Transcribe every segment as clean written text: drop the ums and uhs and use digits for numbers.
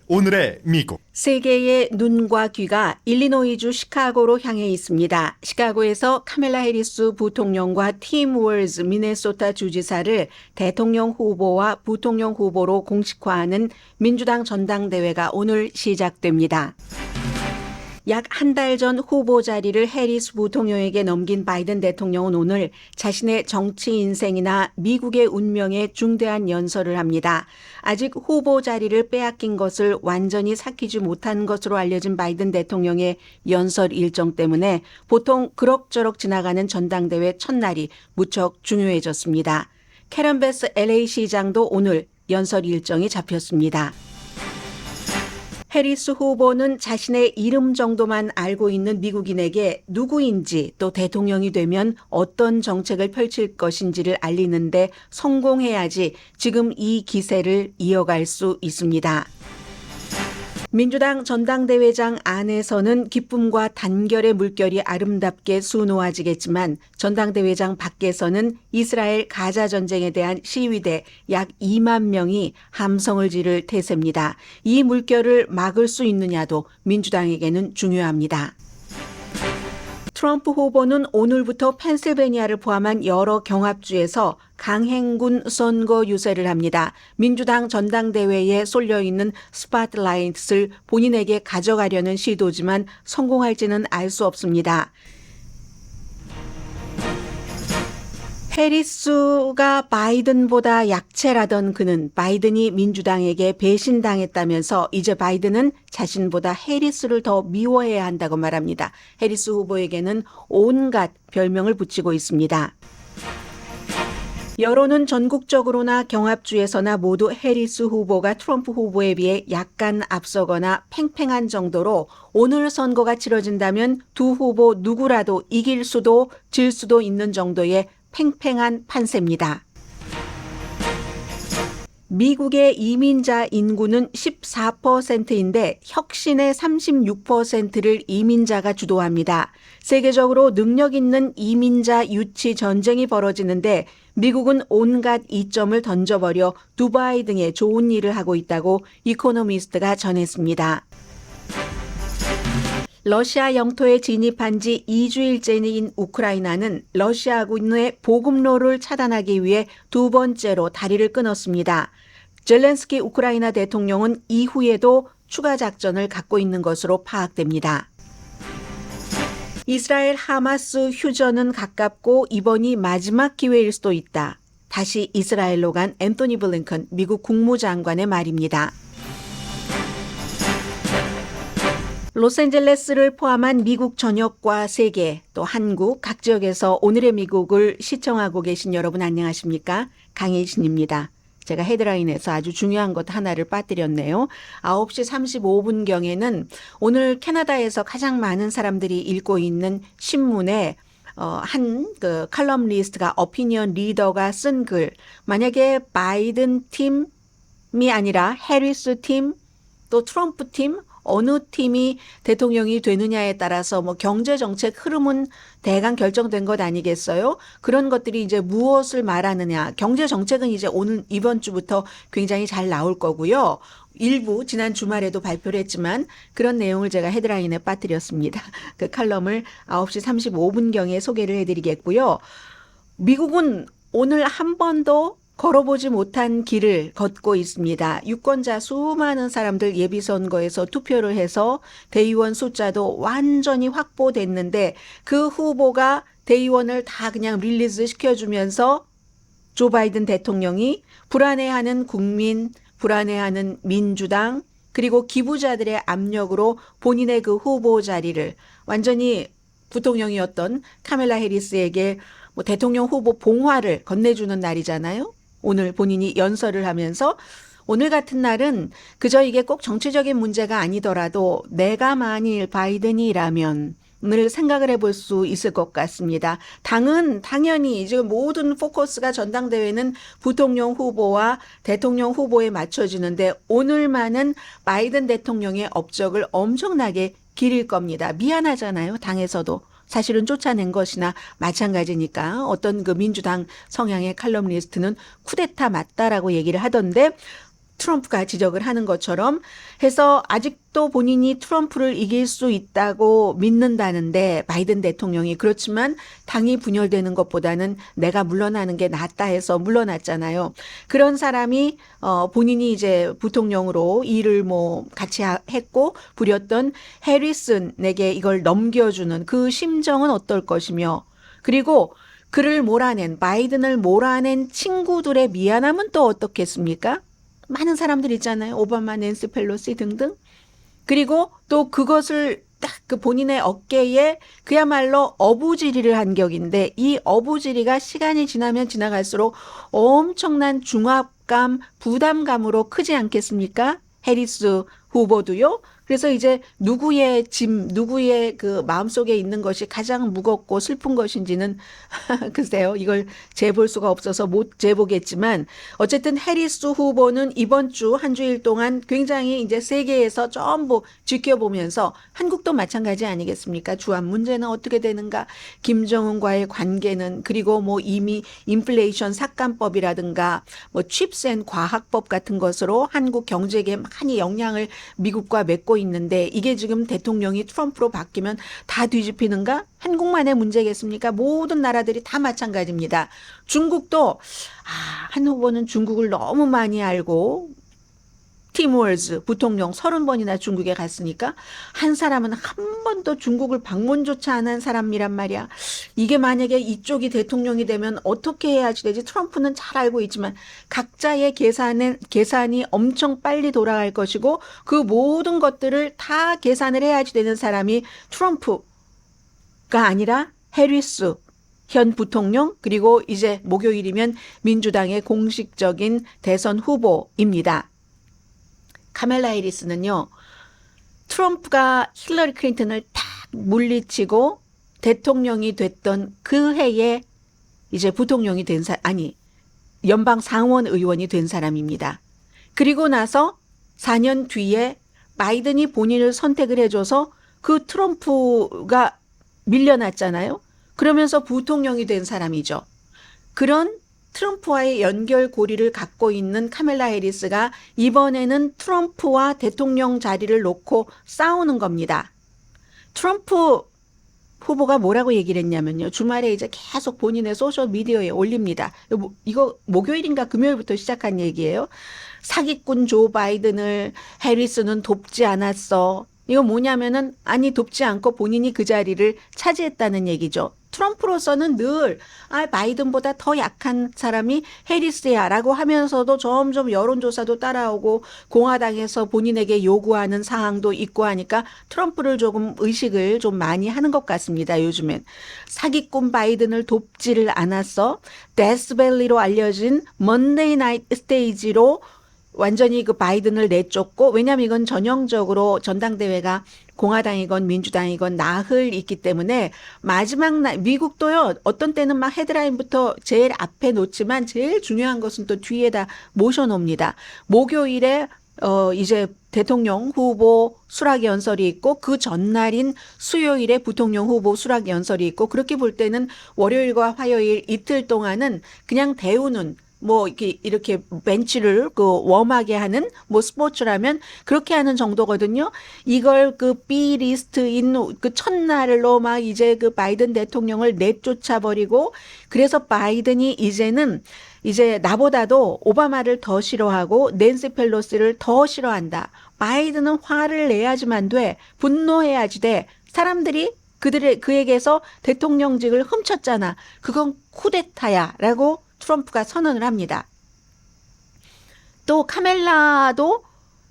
오늘의 미국. 세계의 눈과 귀가 일리노이주 시카고로 향해 있습니다. 시카고에서 카멜라 해리스 부통령과 팀 월즈 미네소타 주지사를 대통령 후보와 부통령 후보로 공식화하는 민주당 전당대회가 오늘 시작됩니다. 약 한 달 전 후보 자리를 해리스 부통령에게 넘긴 바이든 대통령은 오늘 자신의 정치 인생이나 미국의 운명에 중대한 연설을 합니다. 아직 후보 자리를 빼앗긴 것을 완전히 삭히지 못한 것으로 알려진 바이든 대통령의 연설 일정 때문에 보통 그럭저럭 지나가는 전당대회 첫날이 무척 중요해졌습니다. 캐런 베스 LA 시장도 오늘 연설 일정이 잡혔습니다. 해리스 후보는 자신의 이름 정도만 알고 있는 미국인에게 누구인지 또 대통령이 되면 어떤 정책을 펼칠 것인지를 알리는데 성공해야지 지금 이 기세를 이어갈 수 있습니다. 민주당 전당대회장 안에서는 기쁨과 단결의 물결이 아름답게 수놓아지겠지만 전당대회장 밖에서는 이스라엘 가자 전쟁에 대한 시위대 약 2만 명이 함성을 지를 태세입니다. 이 물결을 막을 수 있느냐도 민주당에게는 중요합니다. 트럼프 후보는 오늘부터 펜실베니아를 포함한 여러 경합주에서 강행군 선거 유세를 합니다. 민주당 전당대회에 쏠려있는 스팟라이트를 본인에게 가져가려는 시도지만 성공할지는 알 수 없습니다. 해리스가 바이든보다 약체라던 그는 바이든이 민주당에게 배신당했다면서 이제 바이든은 자신보다 해리스를 더 미워해야 한다고 말합니다. 해리스 후보에게는 온갖 별명을 붙이고 있습니다. 여론은 전국적으로나 경합주에서나 모두 해리스 후보가 트럼프 후보에 비해 약간 앞서거나 팽팽한 정도로 오늘 선거가 치러진다면 두 후보 누구라도 이길 수도 질 수도 있는 정도의 팽팽한 판세입니다. 미국의 이민자 인구는 14%인데 혁신의 36%를 이민자가 주도합니다. 세계적으로 능력 있는 이민자 유치 전쟁이 벌어지는데 미국은 온갖 이점을 던져버려 두바이 등의 좋은 일을 하고 있다고 이코노미스트가 전했습니다. 러시아 영토에 진입한 지 2주일째인 우크라이나는 러시아군의 보급로를 차단하기 위해 두 번째로 다리를 끊었습니다. 젤렌스키 우크라이나 대통령은 이후에도 추가 작전을 갖고 있는 것으로 파악됩니다. 이스라엘 하마스 휴전은 가깝고 이번이 마지막 기회일 수도 있다. 다시 이스라엘로 간 앤토니 블링컨 미국 국무장관의 말입니다. 로스앤젤레스를 포함한 미국 전역과 세계 또 한국 각 지역에서 오늘의 미국을 시청하고 계신 여러분 안녕하십니까? 강혜신입니다. 제가 헤드라인에서 아주 중요한 것 하나를 빠뜨렸네요. 9시 35분경에는 오늘 캐나다에서 가장 많은 사람들이 읽고 있는 신문에 한 칼럼니스트가 오피니언 리더가 쓴 글, 만약에 바이든 팀이 아니라 해리스 팀 또 트럼프 팀 어느 팀이 대통령이 되느냐에 따라서 경제 정책 흐름은 대강 결정된 것 아니겠어요? 그런 것들이 이제 무엇을 말하느냐. 경제 정책은 이제 이번 주부터 굉장히 잘 나올 거고요. 일부 지난 주말에도 발표를 했지만 그런 내용을 제가 헤드라인에 빠뜨렸습니다. 그 칼럼을 9시 35분경에 소개를 해드리겠고요. 미국은 오늘 한 번도 걸어보지 못한 길을 걷고 있습니다. 유권자 수많은 사람들 예비선거에서 투표를 해서 대의원 숫자도 완전히 확보됐는데 그 후보가 대의원을 다 그냥 릴리즈 시켜주면서 조 바이든 대통령이 불안해하는 국민, 불안해하는 민주당 그리고 기부자들의 압력으로 본인의 그 후보 자리를 완전히 부통령이었던 카멜라 해리스에게 대통령 후보 봉화를 건네주는 날이잖아요. 오늘 본인이 연설을 하면서 오늘 같은 날은 그저 이게 꼭 정치적인 문제가 아니더라도 내가 만일 바이든이라면 을 생각을 해볼 수 있을 것 같습니다. 당은 당연히 지금 모든 포커스가 전당대회는 부통령 후보와 대통령 후보에 맞춰지는데 오늘만은 바이든 대통령의 업적을 엄청나게 기릴 겁니다. 미안하잖아요. 당에서도. 사실은 쫓아낸 것이나 마찬가지니까 어떤 그 민주당 성향의 칼럼니스트는 쿠데타 맞다라고 얘기를 하던데 트럼프가 지적을 하는 것처럼 해서 아직도 본인이 트럼프를 이길 수 있다고 믿는다는데 바이든 대통령이 그렇지만 당이 분열되는 것보다는 내가 물러나는 게 낫다 해서 물러났잖아요. 그런 사람이 본인이 이제 부통령으로 일을 뭐 같이 했고 부렸던 해리슨에게 이걸 넘겨주는 그 심정은 어떨 것이며 그리고 그를 몰아낸 바이든을 몰아낸 친구들의 미안함은 또 어떻겠습니까? 많은 사람들 있잖아요. 오바마, 낸시 펠로시 등등. 그리고 또 그것을 딱 그 본인의 어깨에 그야말로 어부지리를 한 격인데 이 어부지리가 시간이 지나면 지나갈수록 엄청난 중압감, 부담감으로 크지 않겠습니까? 해리스 후보도요. 그래서 이제 누구의 짐, 누구의 그 마음속에 있는 것이 가장 무겁고 슬픈 것인지는 글쎄요. 이걸 재볼 수가 없어서 못 재보겠지만 어쨌든 해리스 후보는 이번 주 한 주일 동안 굉장히 이제 세계에서 전부 지켜보면서 한국도 마찬가지 아니겠습니까? 주한 문제는 어떻게 되는가? 김정은과의 관계는 그리고 뭐 이미 인플레이션 삭감법이라든가 뭐 칩센 과학법 같은 것으로 한국 경제에 많이 영향을 미국과 맺고 있는데 이게 지금 대통령이 트럼프로 바뀌면 다 뒤집히는가? 한국만의 문제겠습니까? 모든 나라들이 다 마찬가지입니다. 중국도 한 후보는 중국을 너무 많이 알고 팀 월즈 부통령 30번이나 중국에 갔으니까 한 사람은 한 번도 중국을 방문조차 안 한 사람이란 말이야. 이게 만약에 이쪽이 대통령이 되면 어떻게 해야지 되지? 트럼프는 잘 알고 있지만 각자의 계산이 엄청 빨리 돌아갈 것이고 그 모든 것들을 다 계산을 해야지 되는 사람이 트럼프가 아니라 해리스 현 부통령 그리고 이제 목요일이면 민주당의 공식적인 대선 후보입니다. 카멜라 해리스는요. 트럼프가 힐러리 클린턴을 딱 물리치고 대통령이 됐던 그 해에 이제 부통령이 된 연방 상원 의원이 된 사람입니다. 그리고 나서 4년 뒤에 바이든이 본인을 선택을 해줘서 그 트럼프가 밀려났잖아요. 그러면서 부통령이 된 사람이죠. 그런 트럼프와의 연결고리를 갖고 있는 카멜라 해리스가 이번에는 트럼프와 대통령 자리를 놓고 싸우는 겁니다. 트럼프 후보가 뭐라고 얘기를 했냐면요. 주말에 이제 계속 본인의 소셜미디어에 올립니다. 이거 목요일인가 금요일부터 시작한 얘기예요. 사기꾼 조 바이든을 해리스는 돕지 않았어. 이거 뭐냐면은 아니 돕지 않고 본인이 그 자리를 차지했다는 얘기죠. 트럼프로서는 늘 바이든보다 더 약한 사람이 해리스야 라고 하면서도 점점 여론조사도 따라오고 공화당에서 본인에게 요구하는 사항도 있고 하니까 트럼프를 조금 의식을 좀 많이 하는 것 같습니다. 요즘엔. 사기꾼 바이든을 돕지를 않았어. 데스밸리로 알려진 먼데이 나이트 스테이지로 완전히 그 바이든을 내쫓고 왜냐하면 이건 전형적으로 전당대회가 공화당이건 민주당이건 나흘 있기 때문에 마지막 날 미국도요 어떤 때는 막 헤드라인부터 제일 앞에 놓지만 제일 중요한 것은 또 뒤에다 모셔놓습니다. 목요일에 이제 대통령 후보 수락 연설이 있고 그 전날인 수요일에 부통령 후보 수락 연설이 있고 그렇게 볼 때는 월요일과 화요일 이틀 동안은 그냥 대우는 뭐 이렇게 벤치를 그 웜하게 하는 뭐 스포츠라면 그렇게 하는 정도거든요. 이걸 그 B 리스트인 그 첫날로 막 이제 그 바이든 대통령을 내쫓아 버리고 그래서 바이든이 이제는 이제 나보다도 오바마를 더 싫어하고 낸시 펠로시를 더 싫어한다. 바이든은 화를 내야지만 돼. 분노해야지 돼. 사람들이 그에게서 대통령직을 훔쳤잖아. 그건 쿠데타야라고 트럼프가 선언을 합니다. 또 카멜라도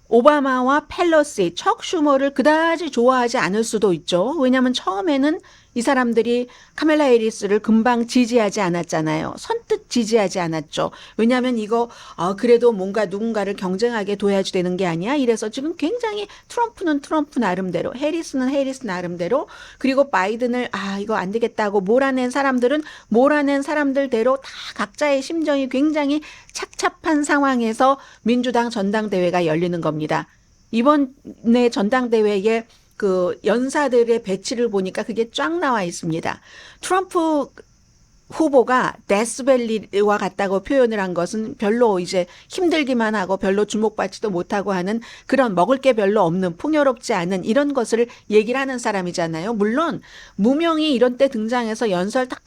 오바마와 펠로시, 척 슈머를 그다지 좋아하지 않을 수도 있죠. 왜냐하면 처음에는 이 사람들이 카멜라 해리스를 금방 지지하지 않았잖아요. 선뜻 지지하지 않았죠. 왜냐하면 이거 그래도 뭔가 누군가를 경쟁하게 둬야지 되는 게 아니야. 이래서 지금 굉장히 트럼프는 트럼프 나름대로, 해리스는 해리스 나름대로, 그리고 바이든을 이거 안 되겠다고 몰아낸 사람들은 몰아낸 사람들대로 다 각자의 심정이 굉장히 착잡한 상황에서 민주당 전당대회가 열리는 겁니다. 이번에 전당대회에 그 연사들의 배치를 보니까 그게 쫙 나와 있습니다. 트럼프 후보가 데스밸리와 같다고 표현을 한 것은 별로 이제 힘들기만 하고 별로 주목받지도 못하고 하는 그런 먹을 게 별로 없는 풍요롭지 않은 이런 것을 얘기를 하는 사람이잖아요. 물론 무명이 이런 때 등장해서 연설 다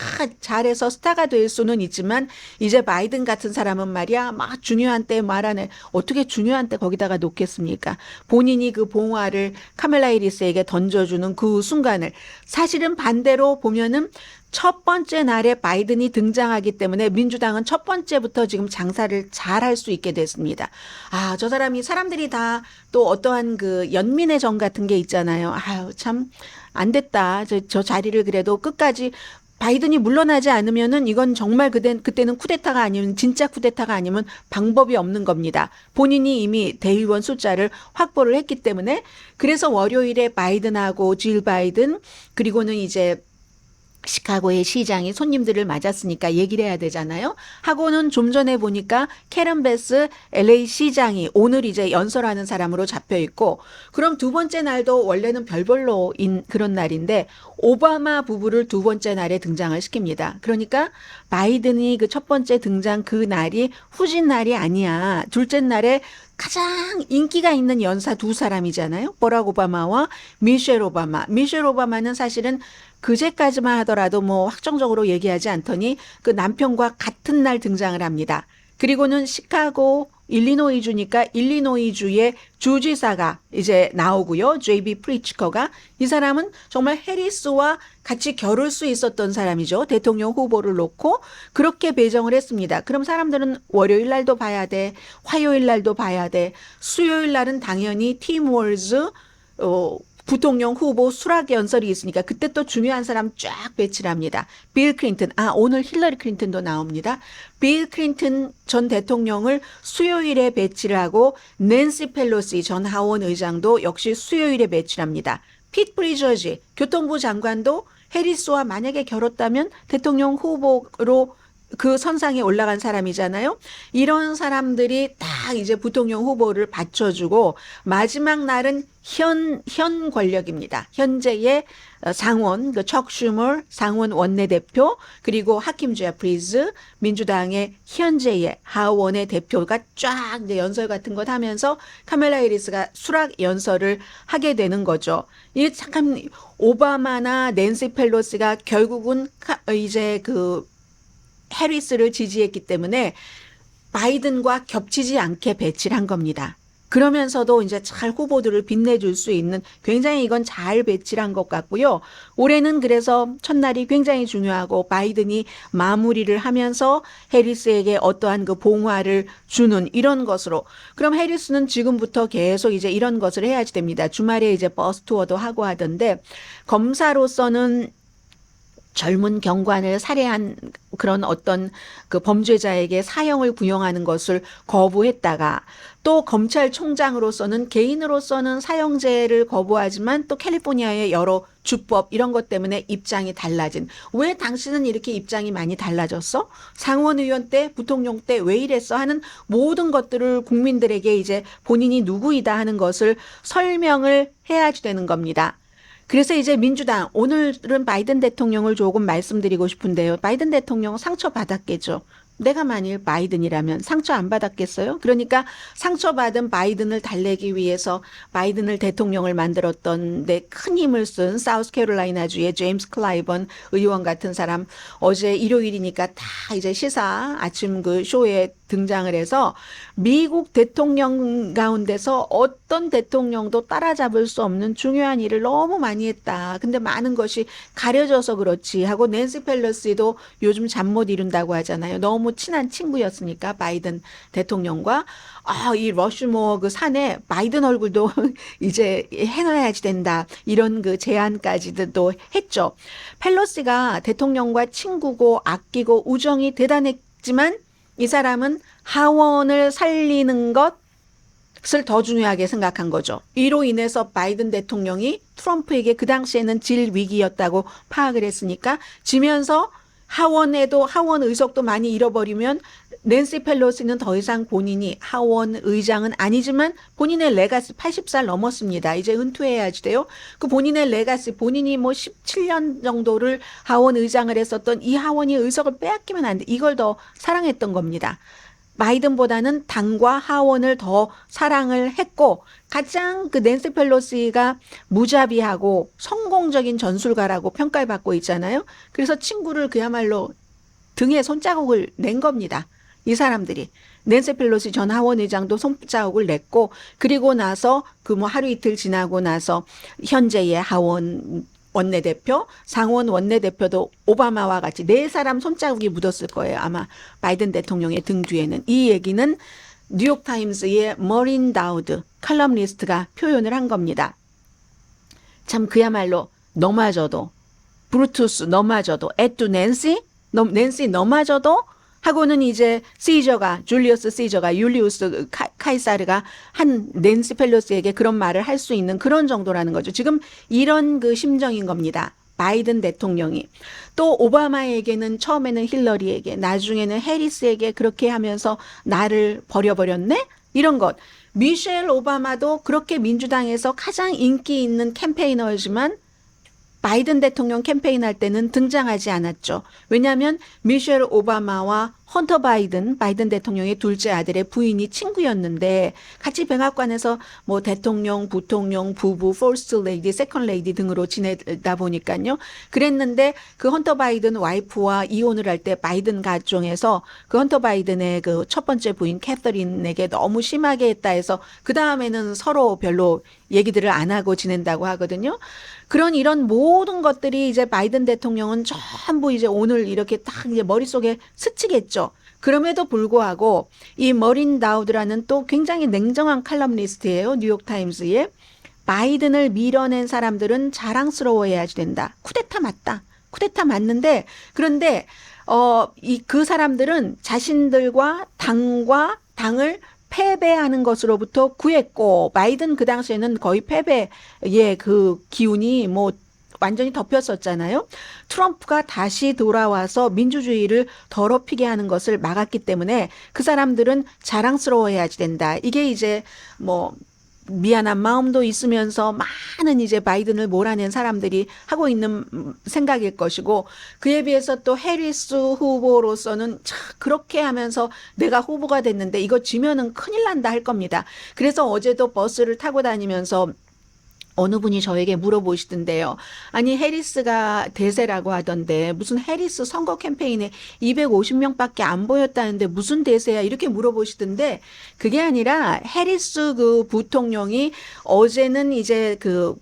잘해서 스타가 될 수는 있지만 이제 바이든 같은 사람은 말이야 막 중요한 때 말하네. 어떻게 중요한 때 거기다가 놓겠습니까? 본인이 그 봉화를 카멜라 해리스에게 던져주는 그 순간을 사실은 반대로 보면은 첫 번째 날에 바이든이 등장하기 때문에 민주당은 첫 번째부터 지금 장사를 잘 할 수 있게 됐습니다. 아, 저 사람이 사람들이 다 또 어떠한 그 연민의 정 같은 게 있잖아요. 아유, 참 안 됐다. 저 자리를 그래도 끝까지 바이든이 물러나지 않으면은 이건 정말 그때는 쿠데타가 아니면 진짜 쿠데타가 아니면 방법이 없는 겁니다. 본인이 이미 대의원 숫자를 확보를 했기 때문에 그래서 월요일에 바이든하고 질 바이든 그리고는 이제 시카고의 시장이 손님들을 맞았으니까 얘기를 해야 되잖아요. 하고는 좀 전에 보니까 캐런 베스 LA 시장이 오늘 이제 연설하는 사람으로 잡혀 있고 그럼 두 번째 날도 원래는 별볼로인 그런 날인데 오바마 부부를 두 번째 날에 등장을 시킵니다. 그러니까 바이든이 그 첫 번째 등장 그 날이 후진 날이 아니야. 둘째 날에 가장 인기가 있는 연사 두 사람이잖아요. 버락 오바마와 미셸 오바마. 미셸 오바마는 사실은 그제까지만 하더라도 뭐 확정적으로 얘기하지 않더니 그 남편과 같은 날 등장을 합니다. 그리고는 시카고 일리노이주니까 일리노이주의 주지사가 이제 나오고요. JB 프리츠커가 이 사람은 정말 해리스와 같이 겨룰 수 있었던 사람이죠. 대통령 후보를 놓고 그렇게 배정을 했습니다. 그럼 사람들은 월요일 날도 봐야 돼. 화요일 날도 봐야 돼. 수요일 날은 당연히 팀 월즈 부통령 후보 수락 연설이 있으니까 그때 또 중요한 사람 쫙 배치를 합니다. 빌 클린턴, 오늘 힐러리 클린턴도 나옵니다. 빌 클린턴 전 대통령을 수요일에 배치를 하고 낸시 펠로시 전 하원 의장도 역시 수요일에 배치를 합니다. 핏 브리저지 교통부 장관도 해리스와 만약에 결었다면 대통령 후보로 그 선상에 올라간 사람이잖아요. 이런 사람들이 딱 이제 부통령 후보를 받쳐주고 마지막 날은 현 권력입니다. 현재의 상원, 그 척 슈머 상원 원내대표 그리고 하킴 제프리즈 민주당의 현재의 하원의 대표가 쫙 이제 연설 같은 것 하면서 카멜라 해리스가 수락 연설을 하게 되는 거죠. 이게 잠깐 오바마나 낸시 펠로시가 결국은 이제 그 해리스를 지지했기 때문에 바이든과 겹치지 않게 배치를 한 겁니다. 그러면서도 이제 잘 후보들을 빛내줄 수 있는 굉장히 이건 잘 배치를 한 것 같고요. 올해는 그래서 첫날이 굉장히 중요하고 바이든이 마무리를 하면서 해리스에게 어떠한 그 봉화를 주는 이런 것으로 그럼 해리스는 지금부터 계속 이제 이런 것을 해야지 됩니다. 주말에 이제 버스 투어도 하고 하던데 검사로서는 젊은 경관을 살해한 그런 어떤 그 범죄자에게 사형을 구형하는 것을 거부했다가 또 검찰총장으로서는 개인으로서는 사형제를 거부하지만 또 캘리포니아의 여러 주법 이런 것 때문에 입장이 달라진 왜 당신은 이렇게 입장이 많이 달라졌어? 상원의원 때 부통령 때 왜 이랬어? 하는 모든 것들을 국민들에게 이제 본인이 누구이다 하는 것을 설명을 해야지 되는 겁니다. 그래서 이제 민주당 오늘은 바이든 대통령을 조금 말씀드리고 싶은데요. 바이든 대통령 상처받았겠죠. 내가 만일 바이든이라면 상처 안 받았겠어요? 그러니까 상처받은 바이든을 달래기 위해서 바이든을 대통령을 만들었던 데 큰 힘을 쓴 사우스캐롤라이나주의 제임스 클라이번 의원 같은 사람 어제 일요일이니까 다 이제 시사 아침 그 쇼에 등장을 해서 미국 대통령 가운데서 어떤 대통령도 따라잡을 수 없는 중요한 일을 너무 많이 했다. 근데 많은 것이 가려져서 그렇지 하고 낸시 펠로시도 요즘 잠 못 이룬다고 하잖아요. 너무 친한 친구였으니까 바이든 대통령과 이 러시모어 그 산에 바이든 얼굴도 이제 해놔야지 된다. 이런 그 제안까지도 했죠. 펠로시가 대통령과 친구고 아끼고 우정이 대단했지만 이 사람은 하원을 살리는 것을 더 중요하게 생각한 거죠. 이로 인해서 바이든 대통령이 트럼프에게 그 당시에는 질 위기였다고 파악을 했으니까 지면서 하원에도 하원 의석도 많이 잃어버리면 낸시 펠로시는 더 이상 본인이 하원 의장은 아니지만 본인의 레가시 80살 넘었습니다. 이제 은퇴해야지 돼요. 그 본인의 레가시, 본인이 뭐 17년 정도를 하원 의장을 했었던 이 하원이 의석을 빼앗기면 안 돼. 이걸 더 사랑했던 겁니다. 바이든보다는 당과 하원을 더 사랑을 했고, 가장 그 낸시 펠로시가 무자비하고 성공적인 전술가라고 평가를 받고 있잖아요. 그래서 친구를 그야말로 등에 손자국을 낸 겁니다. 이 사람들이. 낸시 펠로시 전 하원 의장도 손자국을 냈고, 그리고 나서 그 뭐 하루 이틀 지나고 나서 현재의 하원 원내대표, 상원 원내대표도 오바마와 같이 네 사람 손자국이 묻었을 거예요. 아마 바이든 대통령의 등 뒤에는. 이 얘기는 뉴욕타임스의 머린 다우드 칼럼니스트가 표현을 한 겁니다. 참 그야말로 너마저도, 브루투스 너마저도, 에뚜 낸시 너마저도 하고는 이제 줄리어스 시저가 율리우스 카이사르가 한 낸시 펠로시에게 그런 말을 할 수 있는 그런 정도라는 거죠. 지금 이런 그 심정인 겁니다. 바이든 대통령이. 또 오바마에게는 처음에는 힐러리에게, 나중에는 해리스에게 그렇게 하면서 나를 버려버렸네? 이런 것. 미셸 오바마도 그렇게 민주당에서 가장 인기 있는 캠페이너이지만 바이든 대통령 캠페인할 때는 등장하지 않았죠. 왜냐하면 미셸 오바마와 헌터 바이든 대통령의 둘째 아들의 부인이 친구였는데 같이 백악관에서 뭐 대통령, 부통령, 부부, 퍼스트 레이디, 세컨드 레이디 등으로 지내다 보니까요. 그랬는데 그 헌터 바이든 와이프와 이혼을 할 때 바이든 가정에서 그 헌터 바이든의 그 첫 번째 부인 캐서린에게 너무 심하게 했다 해서 그 다음에는 서로 별로 얘기들을 안 하고 지낸다고 하거든요. 이런 모든 것들이 이제 바이든 대통령은 전부 이제 오늘 이렇게 딱 이제 머릿속에 스치겠죠. 그럼에도 불구하고 이 머린 다우드라는 또 굉장히 냉정한 칼럼니스트예요. 뉴욕타임스에. 바이든을 밀어낸 사람들은 자랑스러워해야지 된다. 쿠데타 맞다. 쿠데타 맞는데 그런데 그 사람들은 자신들과 당을 패배하는 것으로부터 구했고 바이든 그 당시에는 거의 패배의 그 기운이 뭐 완전히 덮였었잖아요. 트럼프가 다시 돌아와서 민주주의를 더럽히게 하는 것을 막았기 때문에 그 사람들은 자랑스러워해야지 된다. 이게 이제 뭐 미안한 마음도 있으면서 많은 이제 바이든을 몰아낸 사람들이 하고 있는 생각일 것이고 그에 비해서 또 해리스 후보로서는 그렇게 하면서 내가 후보가 됐는데 이거 지면은 큰일 난다 할 겁니다. 그래서 어제도 버스를 타고 다니면서 어느 분이 저에게 물어보시던데요. 아니 해리스가 대세라고 하던데 무슨 해리스 선거 캠페인에 250명밖에 안 보였다는데 무슨 대세야 이렇게 물어보시던데 그게 아니라 해리스 그 부통령이 어제는 이제 그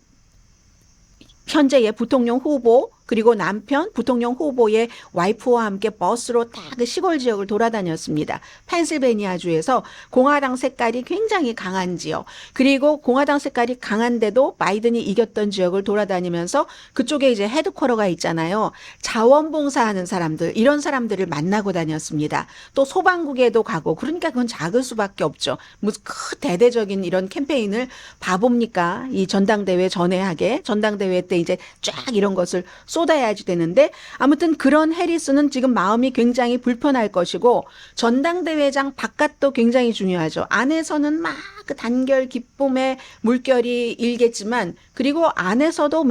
현재의 부통령 후보 그리고 남편 부통령 후보의 와이프와 함께 버스로 다 그 시골 지역을 돌아다녔습니다. 펜실베니아주에서 공화당 색깔이 굉장히 강한 지역 그리고 공화당 색깔이 강한데도 바이든이 이겼던 지역을 돌아다니면서 그쪽에 이제 헤드쿼터가 있잖아요. 자원봉사하는 사람들 이런 사람들을 만나고 다녔습니다. 또 소방국에도 가고 그러니까 그건 작을 수밖에 없죠. 무슨 큰 대대적인 이런 캠페인을 봐봅니까? 이 전당대회 전에 전당대회 때 이제 쫙 이런 것을 쏟아야지 되는데 아무튼 그런 해리스는 지금 마음이 굉장히 불편할 것이고 전당대회장 바깥도 굉장히 중요하죠. 안에서는 막 그 단결 기쁨의 물결이 일겠지만 그리고 안에서도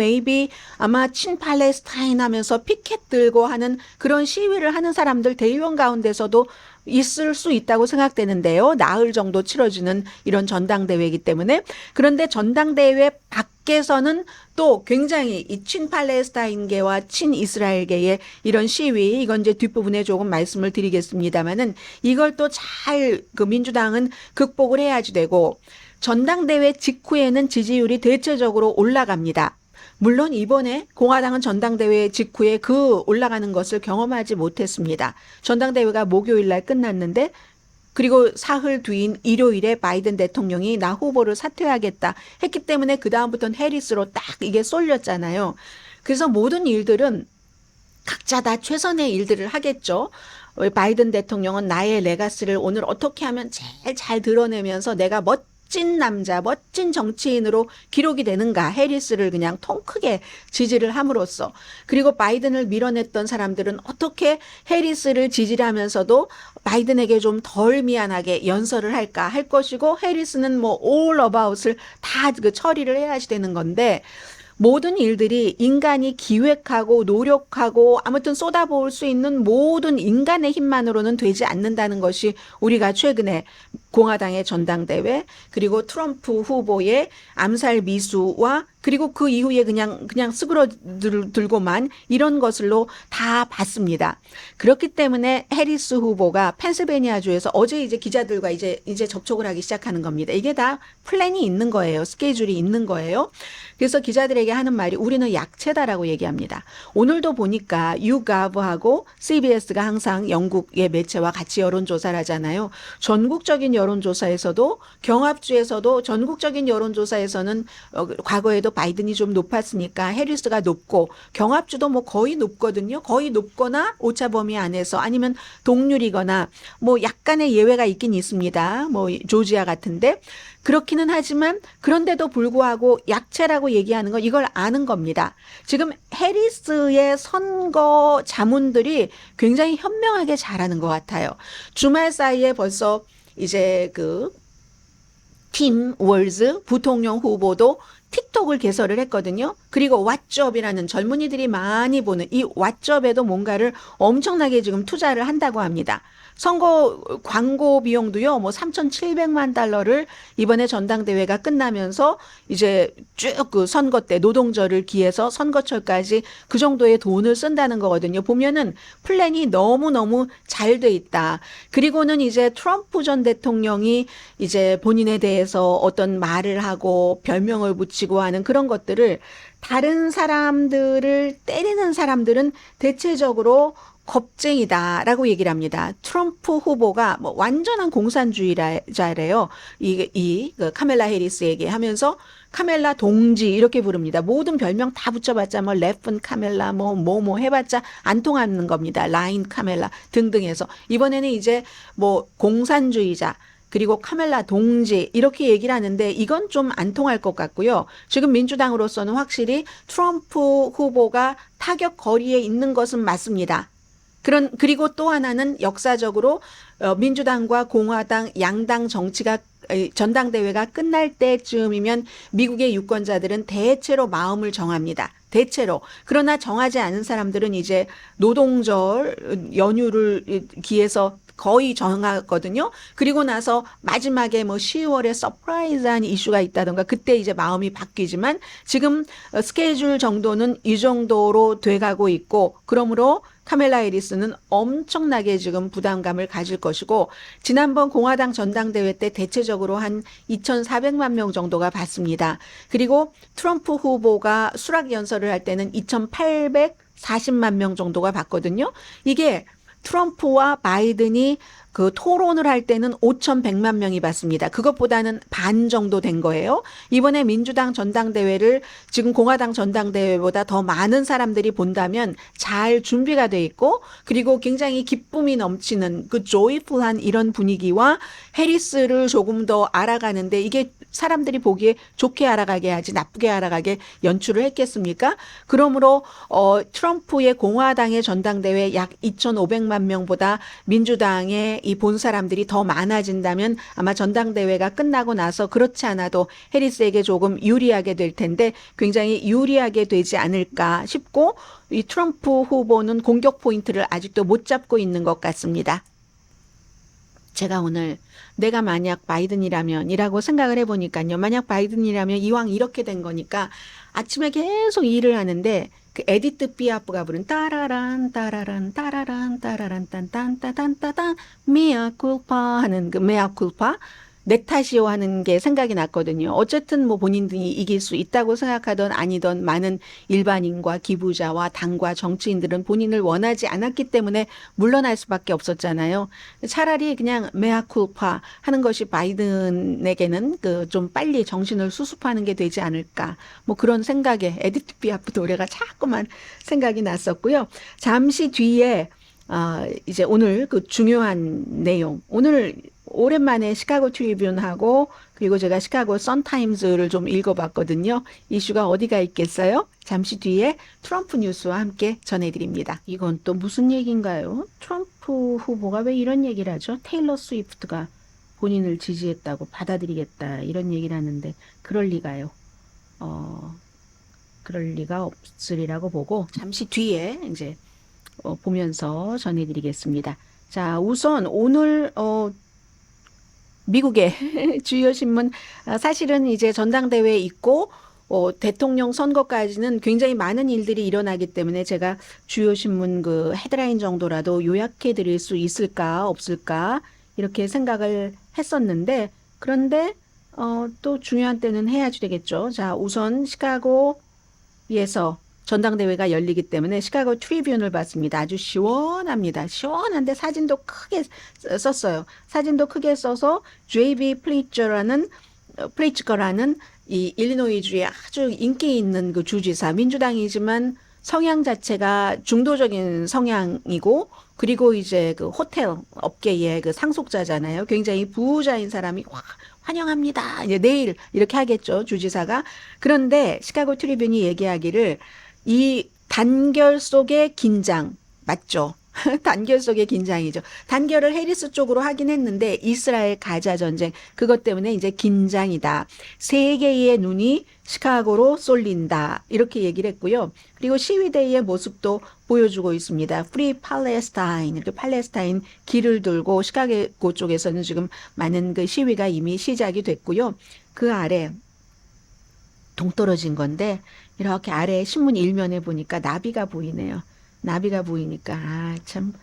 아마 친팔레스타인 하면서 피켓 들고 하는 그런 시위를 하는 사람들 대의원 가운데서도 있을 수 있다고 생각되는데요. 나흘 정도 치러지는 이런 전당대회이기 때문에 그런데 전당대회 밖에서는 또 굉장히 이 친팔레스타인계와 친이스라엘계의 이런 시위 이건 이제 뒷부분에 조금 말씀을 드리겠습니다만은 이걸 또 잘 그 민주당은 극복을 해야지 되고 전당대회 직후에는 지지율이 대체적으로 올라갑니다. 물론 이번에 공화당은 전당대회 직후에 그 올라가는 것을 경험하지 못했습니다. 전당대회가 목요일 날 끝났는데 그리고 사흘 뒤인 일요일에 바이든 대통령이 나 후보를 사퇴하겠다 했기 때문에 그다음부터는 해리스로 딱 이게 쏠렸잖아요. 그래서 모든 일들은 각자 다 최선의 일들을 하겠죠. 바이든 대통령은 나의 레가시를 오늘 어떻게 하면 제일 잘 드러내면서 내가 멋진 남자, 멋진 정치인으로 기록이 되는가? 해리스를 그냥 통 크게 지지를 함으로써. 그리고 바이든을 밀어냈던 사람들은 어떻게 해리스를 지지를 하면서도 바이든에게 좀 덜 미안하게 연설을 할까 할 것이고, 해리스는 뭐 all about을 다 그 처리를 해야지 되는 건데, 모든 일들이 인간이 기획하고 노력하고 아무튼 쏟아부을 수 있는 모든 인간의 힘만으로는 되지 않는다는 것이 우리가 최근에 공화당의 전당대회, 그리고 트럼프 후보의 암살 미수와 그리고 그 이후에 그냥 쓰그러들고만 이런 것으로 다 봤습니다. 그렇기 때문에 해리스 후보가 펜실베니아주에서 어제 이제 기자들과 이제 접촉을 하기 시작하는 겁니다. 이게 다 플랜이 있는 거예요. 스케줄이 있는 거예요. 그래서 기자들에게 하는 말이 우리는 약체다라고 얘기합니다. 오늘도 보니까 YouGov하고 CBS가 항상 영국의 매체와 같이 여론조사를 하잖아요. 전국적인 여론조사에서도 경합주에서도 전국적인 여론조사에서는 과거에도 바이든이 좀 높았으니까 해리스가 높고, 경합주도 뭐 거의 높거든요. 거의 높거나 오차 범위 안에서, 아니면 동률이거나 뭐 약간의 예외가 있긴 있습니다. 뭐 조지아 같은데. 그렇기는 하지만 그런데도 불구하고 약체라고 얘기하는 건 이걸 아는 겁니다. 지금 해리스의 선거 자문들이 굉장히 현명하게 잘하는 것 같아요. 주말 사이에 벌써 이제 팀 월즈 부통령 후보도 틱톡을 개설을 했거든요. 그리고 왓츠업이라는 젊은이들이 많이 보는 이 왓츠업에도 뭔가를 엄청나게 지금 투자를 한다고 합니다. 선거 광고 비용도요, 뭐 3,700만 달러를 이번에 전당대회가 끝나면서 이제 쭉 그 선거 때 노동절을 기해서 선거철까지 그 정도의 돈을 쓴다는 거거든요. 보면은 플랜이 너무너무 잘 돼 있다. 그리고는 이제 트럼프 전 대통령이 이제 본인에 대해서 어떤 말을 하고 별명을 붙이고 하는 그런 것들을 다른 사람들을 때리는 사람들은 대체적으로 겁쟁이다라고 얘기를 합니다. 트럼프 후보가 뭐 완전한 공산주의자래요. 그 카멜라 해리스에게 하면서 카멜라 동지 이렇게 부릅니다. 모든 별명 다 붙여봤자 뭐 레픈 카멜라 뭐 해봤자 안 통하는 겁니다. 라인 카멜라 등등 해서 이번에는 이제 뭐 공산주의자 그리고 카멜라 동지 이렇게 얘기를 하는데 이건 좀 안 통할 것 같고요. 지금 민주당으로서는 확실히 트럼프 후보가 타격 거리에 있는 것은 맞습니다. 그리고 또 하나는 역사적으로 민주당과 공화당 양당 정치가 전당대회가 끝날 때쯤이면 미국의 유권자들은 대체로 마음을 정합니다. 대체로. 그러나 정하지 않은 사람들은 이제 노동절 연휴를 기해서 거의 정하거든요. 그리고 나서 마지막에 뭐 10월에 서프라이즈한 이슈가 있다던가 그때 이제 마음이 바뀌지만 지금 스케줄 정도는 이 정도로 돼가고 있고, 그러므로 카멜라 해리스는 엄청나게 지금 부담감을 가질 것이고, 지난번 공화당 전당대회 때 대체적으로 한 2,400만 명 정도가 봤습니다. 그리고 트럼프 후보가 수락 연설을 할 때는 2,840만 명 정도가 봤거든요. 이게 트럼프와 바이든이 그 토론을 할 때는 5,100만 명이 봤습니다. 그것보다는 반 정도 된 거예요. 이번에 민주당 전당대회를 지금 공화당 전당대회보다 더 많은 사람들이 본다면 잘 준비가 돼 있고, 그리고 굉장히 기쁨이 넘치는 그 조이풀한 이런 분위기와 해리스를 조금 더 알아가는데, 이게 사람들이 보기에 좋게 알아가게 하지 나쁘게 알아가게 연출을 했겠습니까? 그러므로 트럼프의 공화당의 전당대회 약 2,500만 명보다 민주당의 이 본 사람들이 더 많아진다면 아마 전당대회가 끝나고 나서 그렇지 않아도 해리스에게 조금 유리하게 될 텐데 굉장히 유리하게 되지 않을까 싶고, 이 트럼프 후보는 공격 포인트를 아직도 못 잡고 있는 것 같습니다. 제가 오늘 내가 만약 바이든이라면 이라고 생각을 해보니까요. 만약 바이든이라면 이왕 이렇게 된 거니까 아침에 계속 일을 하는데 그 에디트 피아프가 부른 따라란 따라란 따라란 따라란 딴딴따단따단 메아 쿨파 하는 그 메아 쿨파 내 탓이요 하는 게 생각이 났거든요. 어쨌든 뭐 본인들이 이길 수 있다고 생각하던 아니던 많은 일반인과 기부자와 당과 정치인들은 본인을 원하지 않았기 때문에 물러날 수밖에 없었잖아요. 차라리 그냥 메아 쿨파 하는 것이 바이든에게는 그 좀 빨리 정신을 수습하는 게 되지 않을까. 뭐 그런 생각에 에디트 피아프 노래가 자꾸만 생각이 났었고요. 잠시 뒤에 이제 오늘 그 중요한 내용, 오늘 오랜만에 시카고 트리뷴하고 그리고 제가 시카고 선타임즈를 좀 읽어봤거든요. 이슈가 어디가 있겠어요? 잠시 뒤에 트럼프 뉴스와 함께 전해드립니다. 이건 또 무슨 얘기인가요? 트럼프 후보가 왜 이런 얘기를 하죠? 테일러 스위프트가 본인을 지지했다고 받아들이겠다 이런 얘기를 하는데 그럴 리가요. 그럴 리가 없으리라고 보고 잠시 뒤에 이제 보면서 전해드리겠습니다. 자, 우선 오늘 미국의 주요 신문 사실은 이제 전당대회에 있고 대통령 선거까지는 굉장히 많은 일들이 일어나기 때문에 제가 주요 신문 그 헤드라인 정도라도 요약해 드릴 수 있을까 없을까 이렇게 생각을 했었는데 그런데 또 중요한 때는 해야지 되겠죠. 자, 우선 시카고에서 전당대회가 열리기 때문에 시카고 트리뷴을 봤습니다. 아주 시원합니다. 시원한데 사진도 크게 썼어요. 사진도 크게 써서 J.B. 플리츠거라는 이 일리노이주의 아주 인기 있는 그 주지사, 민주당이지만 성향 자체가 중도적인 성향이고 그리고 이제 그 호텔 업계의 그 상속자잖아요. 굉장히 부자인 사람이 환영합니다. 이제 내일 이렇게 하겠죠, 주지사가. 그런데 시카고 트리뷴이 얘기하기를 이 단결 속의 긴장 맞죠? 단결 속의 긴장이죠. 단결을 해리스 쪽으로 하긴 했는데 이스라엘 가자 전쟁 그것 때문에 이제 긴장이다. 세계의 눈이 시카고로 쏠린다. 이렇게 얘기를 했고요. 그리고 시위대의 모습도 보여주고 있습니다. Free Palestine 이렇게 팔레스타인 길을 들고 시카고 쪽에서는 지금 많은 그 시위가 이미 시작이 됐고요. 그 아래 동떨어진 건데 이렇게 아래 신문 일면에 보니까 나비가 보이네요. 나비가 보이니까 참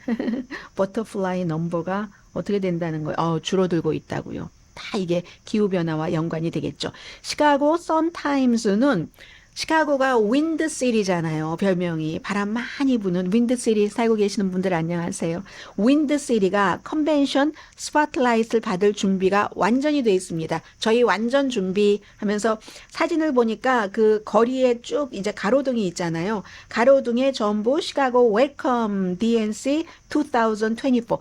버터플라이 넘버가 어떻게 된다는 거예요. 줄어들고 있다고요. 다 이게 기후변화와 연관이 되겠죠. 시카고 선타임스는 시카고가 윈드시리잖아요. 별명이 바람 많이 부는 윈드시리 살고 계시는 분들 안녕하세요. 윈드시리가 컨벤션 스포트라이트를 받을 준비가 완전히 돼 있습니다. 저희 완전 준비하면서 사진을 보니까 그 거리에 쭉 이제 가로등이 있잖아요. 가로등에 전부 시카고 웰컴 DNC 2024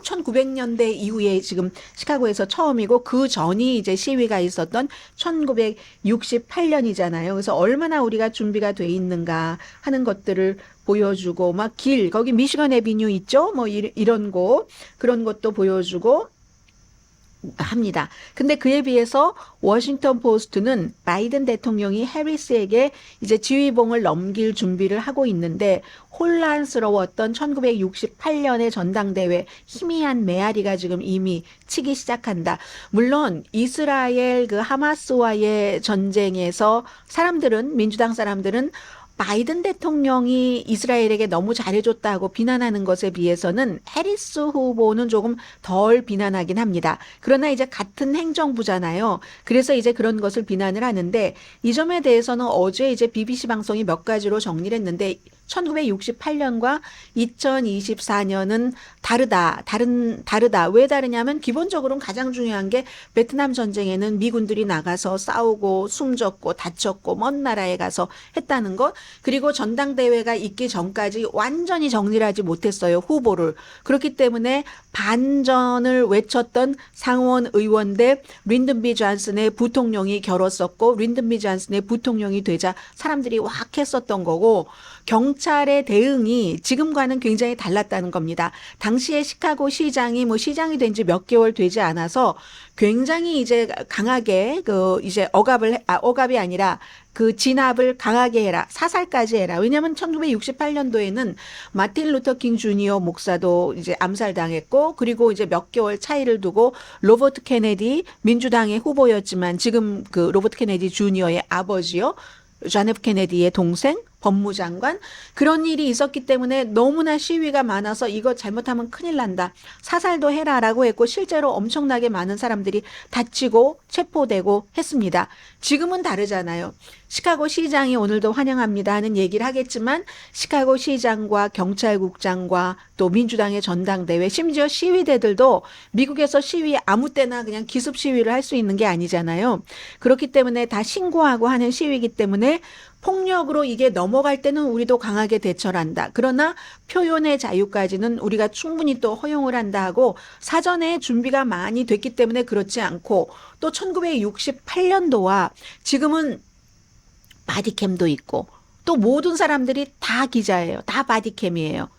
1900년대 이후에 지금 시카고에서 처음이고 그 전이 이제 시위가 있었던 1968년이잖아요. 그래서 얼마나 우리가 준비가 돼 있는가 하는 것들을 보여주고 막 거기 미시건 애비뉴 있죠? 뭐 이런 곳 그런 것도 보여주고 합니다. 근데 그에 비해서 워싱턴 포스트는 바이든 대통령이 해리스에게 이제 지휘봉을 넘길 준비를 하고 있는데 혼란스러웠던 1968년의 전당대회 희미한 메아리가 지금 이미 치기 시작한다. 물론 이스라엘 그 하마스와의 전쟁에서 민주당 사람들은 바이든 대통령이 이스라엘에게 너무 잘해줬다고 비난하는 것에 비해서는 해리스 후보는 조금 덜 비난하긴 합니다. 그러나 이제 같은 행정부잖아요. 그래서 이제 그런 것을 비난을 하는데 이 점에 대해서는 어제 이제 BBC 방송이 몇 가지로 정리를 했는데 1968년과 2024년은 다르다. 왜 다르냐면 기본적으로는 가장 중요한 게 베트남 전쟁에는 미군들이 나가서 싸우고 숨졌고 다쳤고 먼 나라에 가서 했다는 것. 그리고 전당대회가 있기 전까지 완전히 정리를 하지 못했어요. 후보를. 그렇기 때문에 반전을 외쳤던 상원 의원대 린든 B 존슨의 부통령이 결었었고 린든 B 존슨의 부통령이 되자 사람들이 확 했었던 거고 경찰의 대응이 지금과는 굉장히 달랐다는 겁니다. 당시에 시카고 시장이 시장이 된 지 몇 개월 되지 않아서 굉장히 이제 강하게 이제 억압이 아니라 그 진압을 강하게 해라. 사살까지 해라. 왜냐하면 1968년도에는 마틴 루터 킹 주니어 목사도 이제 암살당했고 그리고 이제 몇 개월 차이를 두고 로버트 케네디 민주당의 후보였지만 지금 그 로버트 케네디 주니어의 아버지요. 존 F 케네디의 동생 법무장관 그런 일이 있었기 때문에 너무나 시위가 많아서 이거 잘못하면 큰일 난다. 사살도 해라라고 했고 실제로 엄청나게 많은 사람들이 다치고 체포되고 했습니다. 지금은 다르잖아요. 시카고 시장이 오늘도 환영합니다 하는 얘기를 하겠지만 시카고 시장과 경찰국장과 또 민주당의 전당대회 심지어 시위대들도 미국에서 시위 아무 때나 그냥 기습 시위를 할 수 있는 게 아니잖아요. 그렇기 때문에 다 신고하고 하는 시위이기 때문에 폭력으로 이게 넘어갈 때는 우리도 강하게 대처를 한다. 그러나 표현의 자유까지는 우리가 충분히 또 허용을 한다 하고 사전에 준비가 많이 됐기 때문에 그렇지 않고 또 1968년도와 지금은 바디캠도 있고 또 모든 사람들이 다 기자예요. 다 바디캠이에요.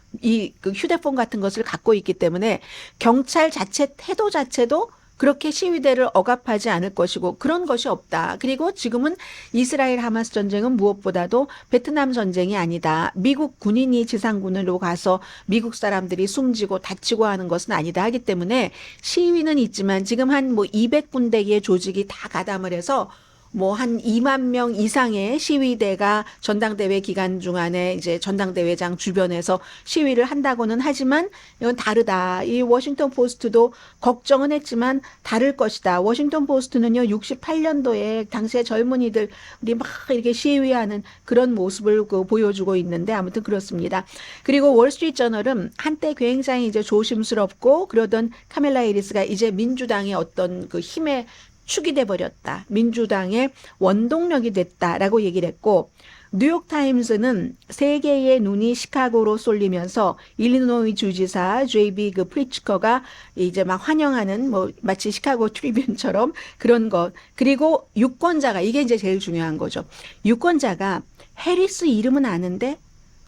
그 휴대폰 같은 것을 갖고 있기 때문에 경찰 자체 태도 자체도 그렇게 시위대를 억압하지 않을 것이고 그런 것이 없다. 그리고 지금은 이스라엘 하마스 전쟁은 무엇보다도 베트남 전쟁이 아니다. 미국 군인이 지상군으로 가서 미국 사람들이 숨지고 다치고 하는 것은 아니다 하기 때문에 시위는 있지만 지금 한 뭐 200군데의 조직이 다 가담을 해서 뭐 한 2만 명 이상의 시위대가 전당대회 기간 중안에 이제 전당대회장 주변에서 시위를 한다고는 하지만 이건 다르다. 이 워싱턴 포스트도 걱정은 했지만 다를 것이다. 워싱턴 포스트는요 68년도에 당시에 젊은이들이 막 이렇게 시위하는 그런 모습을 보여주고 있는데 아무튼 그렇습니다. 그리고 월스트리트 저널은 한때 굉장히 이제 조심스럽고 그러던 카멜라 해리스가 이제 민주당의 어떤 그 힘에 축이 돼 버렸다. 민주당의 원동력이 됐다라고 얘기를 했고 뉴욕타임스는 세계의 눈이 시카고로 쏠리면서 일리노이 주지사 JB 그 프리츠커가 이제 막 환영하는 뭐 마치 시카고 트리뷴처럼 그런 것. 그리고 유권자가 이게 이제 제일 중요한 거죠. 유권자가 해리스 이름은 아는데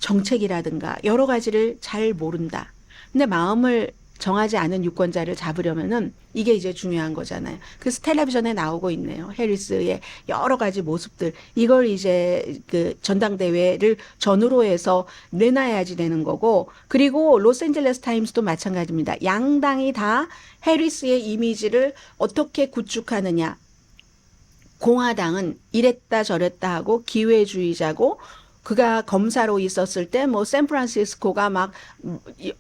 정책이라든가 여러 가지를 잘 모른다. 근데 마음을 정하지 않은 유권자를 잡으려면은 이게 이제 중요한 거잖아요. 그래서 텔레비전에 나오고 있네요. 해리스의 여러 가지 모습들. 이걸 이제 그 전당대회를 전후로 해서 내놔야지 되는 거고, 그리고 로스앤젤레스 타임스도 마찬가지입니다. 양당이 다 해리스의 이미지를 어떻게 구축하느냐. 공화당은 이랬다 저랬다 하고 기회주의자고, 그가 검사로 있었을 때 뭐 샌프란시스코가 막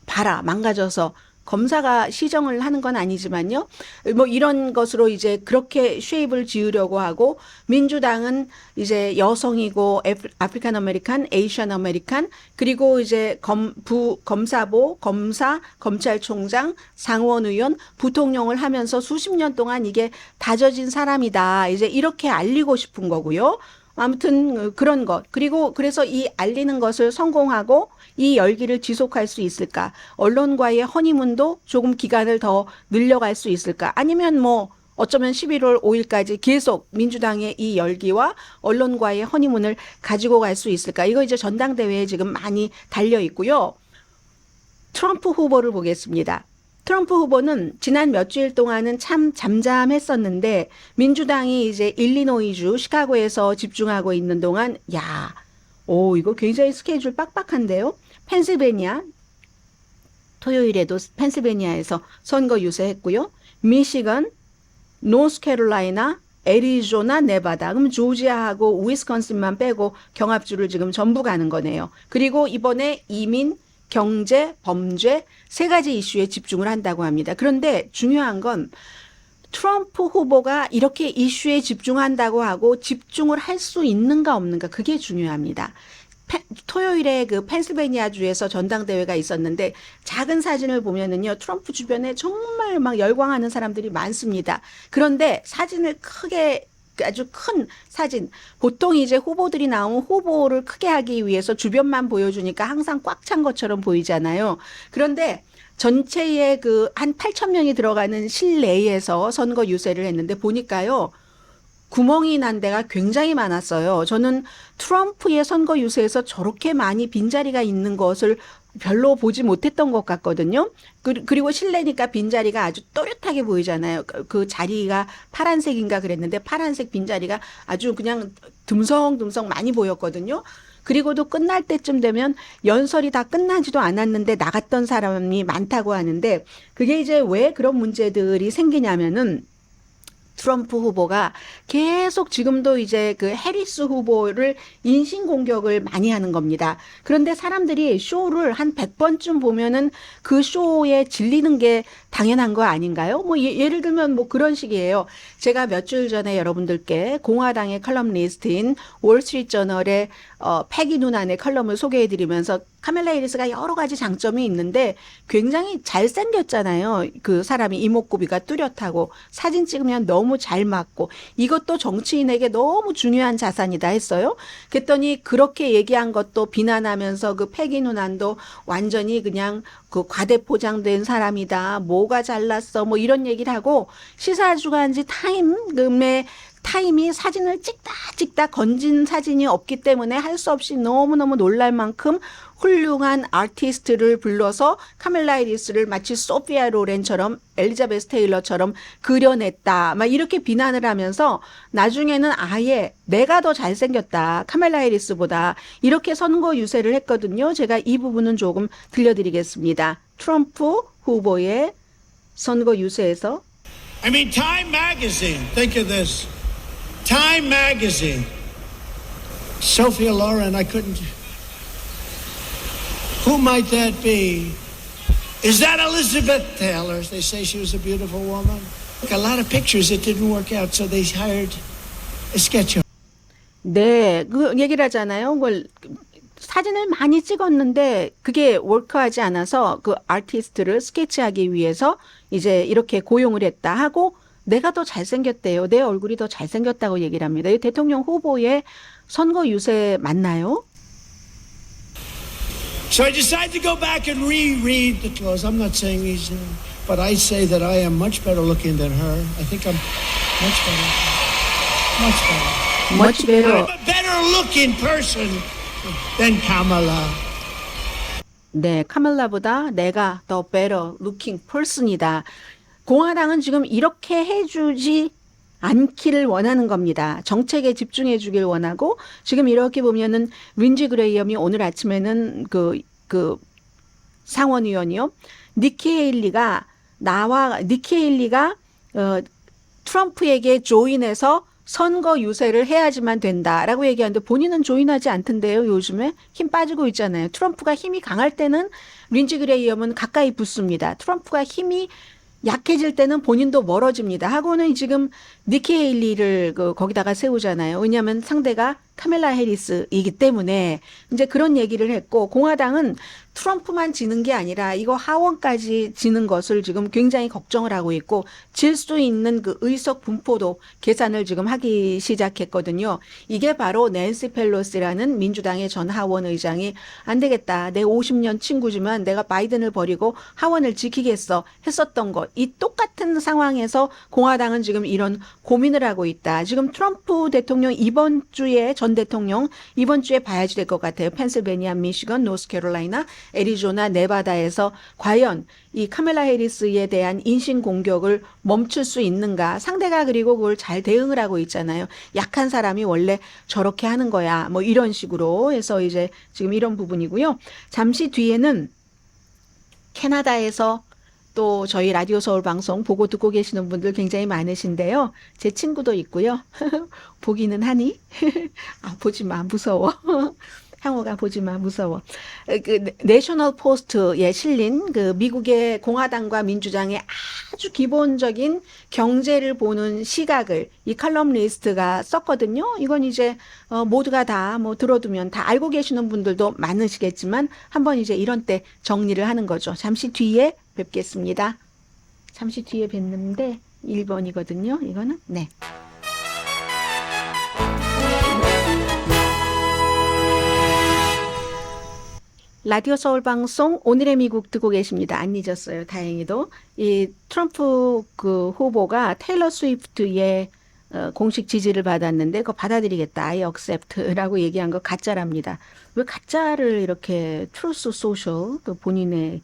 봐라 망가져서 검사가 시정을 하는 건 아니지만요. 뭐 이런 것으로 이제 그렇게 쉐입을 지으려고 하고 민주당은 이제 여성이고 아프리칸 아메리칸, 에이시안 아메리칸 그리고 이제 검사보, 검사, 검찰총장, 상원의원, 부통령을 하면서 수십 년 동안 이게 다져진 사람이다. 이제 이렇게 알리고 싶은 거고요. 아무튼 그런 것. 그리고 그래서 이 알리는 것을 성공하고 이 열기를 지속할 수 있을까? 언론과의 허니문도 조금 기간을 더 늘려갈 수 있을까? 아니면 뭐 어쩌면 11월 5일까지 계속 민주당의 이 열기와 언론과의 허니문을 가지고 갈 수 있을까? 이거 이제 전당대회에 지금 많이 달려 있고요. 트럼프 후보를 보겠습니다. 트럼프 후보는 지난 몇 주일 동안은 참 잠잠했었는데 민주당이 이제 일리노이주 시카고에서 집중하고 있는 동안 이거 굉장히 스케줄 빡빡한데요. 펜실베니아 토요일에도 펜실베니아에서 선거 유세했고요. 미시건, 노스캐롤라이나, 애리조나, 네바다. 그럼 조지아하고 위스콘신만 빼고 경합주를 지금 전부 가는 거네요. 그리고 이번에 이민, 경제, 범죄 세 가지 이슈에 집중을 한다고 합니다. 그런데 중요한 건 트럼프 후보가 이렇게 이슈에 집중한다고 하고 집중을 할 수 있는가 없는가 그게 중요합니다. 토요일에 그 펜실베니아 주에서 전당대회가 있었는데 작은 사진을 보면은요 트럼프 주변에 정말 막 열광하는 사람들이 많습니다. 그런데 사진을 크게 아주 큰 사진 보통 이제 후보들이 나오면 후보를 크게 하기 위해서 주변만 보여주니까 항상 꽉 찬 것처럼 보이잖아요. 그런데 전체에 그 한 8천 명이 들어가는 실내에서 선거 유세를 했는데 보니까요. 구멍이 난 데가 굉장히 많았어요. 저는 트럼프의 선거 유세에서 저렇게 많이 빈자리가 있는 것을 별로 보지 못했던 것 같거든요. 그리고 실내니까 빈자리가 아주 또렷하게 보이잖아요. 그 자리가 파란색인가 그랬는데 파란색 빈자리가 아주 그냥 듬성듬성 많이 보였거든요. 그리고도 끝날 때쯤 되면 연설이 다 끝나지도 않았는데 나갔던 사람이 많다고 하는데 그게 이제 왜 그런 문제들이 생기냐면은 트럼프 후보가 계속 지금도 이제 그 해리스 후보를 인신공격을 많이 하는 겁니다. 그런데 사람들이 쇼를 한 100번쯤 보면은 그 쇼에 질리는 게 당연한 거 아닌가요? 뭐 예를 들면 뭐 그런 식이에요. 제가 몇 주일 전에 여러분들께 공화당의 컬럼니스트인 월스트리트 저널의 패기 누난의 컬럼을 소개해드리면서 카멜라 해리스가 여러 가지 장점이 있는데 굉장히 잘생겼잖아요. 그 사람이 이목구비가 뚜렷하고 사진 찍으면 너무 잘 맞고 이것도 정치인에게 너무 중요한 자산이다 했어요. 그랬더니 그렇게 얘기한 것도 비난하면서 그 패기 누난도 완전히 그냥 그 과대포장된 사람이다. 뭐가 잘났어. 뭐 이런 얘기를 하고 시사주간지 타임이 사진을 찍다 건진 사진이 없기 때문에 할 수 없이 너무너무 놀랄 만큼 훌륭한 아티스트를 불러서 카멜라 해리스를 마치 소피아 로렌처럼 엘리자베스 테일러처럼 그려냈다. 막 이렇게 비난을 하면서 나중에는 아예 내가 더 잘생겼다. 카멜라 해리스보다 이렇게 선거 유세를 했거든요. 제가 이 부분은 조금 들려드리겠습니다. 트럼프 후보의 선거 유세에서 I mean, Time Magazine, think of this. Time Magazine. Sophia Loren, I couldn't. Who might that be? Is that Elizabeth Taylor? They say she was a beautiful woman. A lot of pictures, it didn't work out, so they hired a sketch. 네, 그 얘기를 하잖아요. 그걸 사진을 많이 찍었는데 그게 워크하지 않아서 그 아티스트를 스케치하기 위해서 이제 이렇게 고용을 했다 하고 내가 더 잘생겼대요. 내 얼굴이 더 잘생겼다고 얘기를 합니다. 이 대통령 후보의 선거 유세 맞나요? So I decided to go back and reread the clothes. I'm not saying he's, but I say that I am much better looking than her. I think I'm much better. Much better. Much better. I'm a better looking person than Kamala. 네, 카멜라보다 내가 더 better looking person이다. 공화당은 지금 이렇게 해주지 않기를 원하는 겁니다. 정책에 집중해 주길 원하고 지금 이렇게 보면은 린지 그레이엄이 오늘 아침에는 그 상원의원이요. 니키 헤일리가 트럼프에게 조인해서 선거 유세를 해야지만 된다라고 얘기하는데 본인은 조인하지 않던데요. 요즘에 힘 빠지고 있잖아요. 트럼프가 힘이 강할 때는 린지 그레이엄은 가까이 붙습니다. 트럼프가 힘이 약해질 때는 본인도 멀어집니다. 하고는 지금 니키 헤일리를 거기다가 세우잖아요. 왜냐하면 상대가 카멜라 해리스이기 때문에 이제 그런 얘기를 했고 공화당은 트럼프만 지는 게 아니라 이거 하원까지 지는 것을 지금 굉장히 걱정을 하고 있고 질 수 있는 그 의석 분포도 계산을 지금 하기 시작했거든요. 이게 바로 낸시 펠로시라는 민주당의 전 하원 의장이 안 되겠다. 내 50년 친구지만 내가 바이든을 버리고 하원을 지키겠어 했었던 것. 이 똑같은 상황에서 공화당은 지금 이런 고민을 하고 있다. 지금 트럼프 대통령 전 대통령 이번 주에 봐야지 될 것 같아요. 펜실베니아, 미시건, 노스캐롤라이나, 애리조나, 네바다에서 과연 이 카멜라 해리스에 대한 인신 공격을 멈출 수 있는가. 상대가 그리고 그걸 잘 대응을 하고 있잖아요. 약한 사람이 원래 저렇게 하는 거야. 뭐 이런 식으로 해서 이제 지금 이런 부분이고요. 잠시 뒤에는 캐나다에서 또 저희 라디오 서울 방송 보고 듣고 계시는 분들 굉장히 많으신데요. 제 친구도 있고요. 보기는 하니? 아, 보지 마. 무서워. 향호가 보지 마. 무서워. 그 내셔널 포스트에 실린 그 미국의 공화당과 민주당의 아주 기본적인 경제를 보는 시각을 이 칼럼니스트가 썼거든요. 이건 이제 모두가 다 뭐 들어두면 다 알고 계시는 분들도 많으시겠지만 한번 이제 이런 때 정리를 하는 거죠. 잠시 뒤에 뵙겠습니다. 잠시 뒤에 뵙는데 1번이거든요. 이거는 네. 라디오 서울 방송 오늘의 미국 듣고 계십니다. 안 잊었어요. 다행히도. 이 트럼프 그 후보가 테일러 스위프트의 공식 지지를 받았는데 그거 받아들이겠다. I accept라고 얘기한 거 가짜랍니다. 왜 가짜를 이렇게 트루스 소셜 그 본인의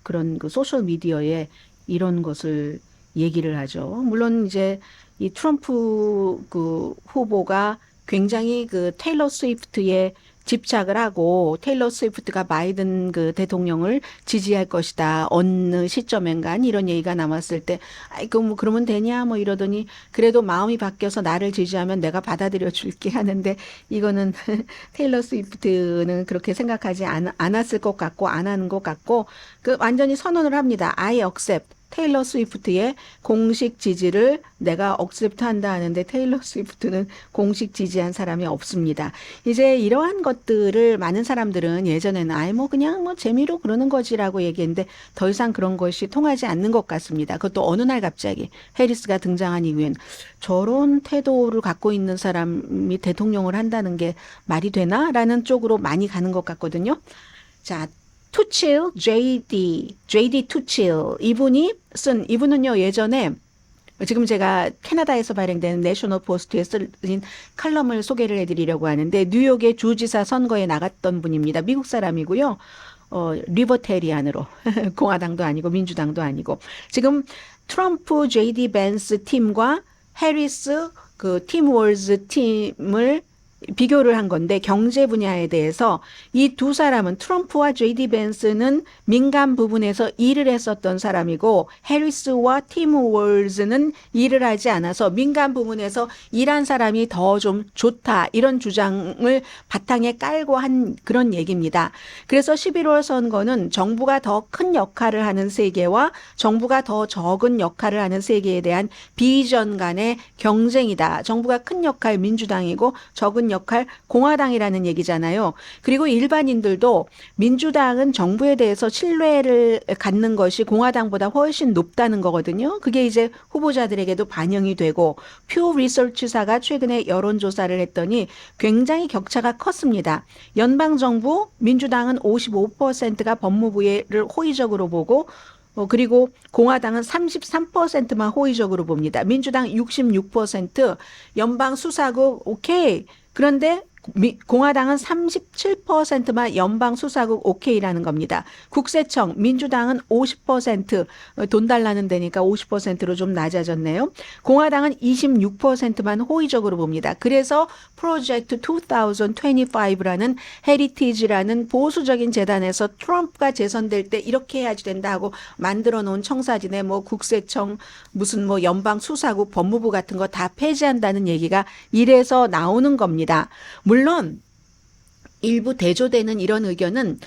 그런 그 소셜 미디어에 이런 것을 얘기를 하죠. 물론 이제 이 트럼프 그 후보가 굉장히 그 테일러 스위프트의 집착을 하고 테일러 스위프트가 바이든 그 대통령을 지지할 것이다. 어느 시점엔간 이런 얘기가 나왔을 때 아이고 뭐 그러면 되냐 뭐 이러더니 그래도 마음이 바뀌어서 나를 지지하면 내가 받아들여 줄게 하는데 이거는 테일러 스위프트는 그렇게 생각하지 않았을 것 같고 안 하는 것 같고 그 완전히 선언을 합니다. I accept. 테일러 스위프트의 공식 지지를 내가 억셉트 한다 하는데 테일러 스위프트는 공식 지지한 사람이 없습니다. 이제 이러한 것들을 많은 사람들은 예전에는 아이 뭐 그냥 뭐 재미로 그러는 거지라고 얘기했는데 더 이상 그런 것이 통하지 않는 것 같습니다. 그것도 어느 날 갑자기 해리스가 등장한 이후엔 저런 태도를 갖고 있는 사람이 대통령을 한다는 게 말이 되나라는 쪽으로 많이 가는 것 같거든요. 자, 투칠, JD 투칠. 이분은요, 예전에 지금 제가 캐나다에서 발행된 내셔널 포스트에 쓸린 칼럼을 소개를 해드리려고 하는데 뉴욕의 주지사 선거에 나갔던 분입니다. 미국 사람이고요. 리버테리안으로 공화당도 아니고 민주당도 아니고 지금 트럼프 JD 벤스 팀과 해리스 그 팀 월즈 팀을 비교를 한 건데 경제 분야에 대해서 이 두 사람은 트럼프와 JD 벤스는 민간 부분에서 일을 했었던 사람이고 해리스와 팀 월즈는 일을 하지 않아서 민간 부분에서 일한 사람이 더 좀 좋다 이런 주장을 바탕에 깔고 한 그런 얘기입니다. 그래서 11월 선거는 정부가 더 큰 역할을 하는 세계와 정부가 더 적은 역할을 하는 세계에 대한 비전 간의 경쟁이다. 정부가 큰 역할 민주당이고 적은 역할 공화당이라는 얘기잖아요. 그리고 일반인들도 민주당은 정부에 대해서 신뢰를 갖는 것이 공화당보다 훨씬 높다는 거거든요. 그게 이제 후보자들에게도 반영이 되고 퓨 리서치사가 최근에 여론조사를 했더니 굉장히 격차가 컸습니다. 연방정부 민주당은 55%가 법무부를 호의적으로 보고 그리고 공화당은 33%만 호의적으로 봅니다. 민주당 66%, 연방수사국 오케이. 그런데 공화당은 37%만 연방수사국 오케이라는 겁니다. 국세청, 민주당은 50%돈 달라는 데니까 50%로 좀 낮아졌네요. 공화당은 26%만 호의적으로 봅니다. 그래서 프로젝트 2025라는 헤리티지라는 보수적인 재단에서 트럼프가 재선될 때 이렇게 해야지 된다 하고 만들어 놓은 청사진에 뭐 국세청, 무슨 뭐 연방수사국, 법무부 같은 거 다 폐지한다는 얘기가 이래서 나오는 겁니다. 물론 일부 대조되는 이런 의견은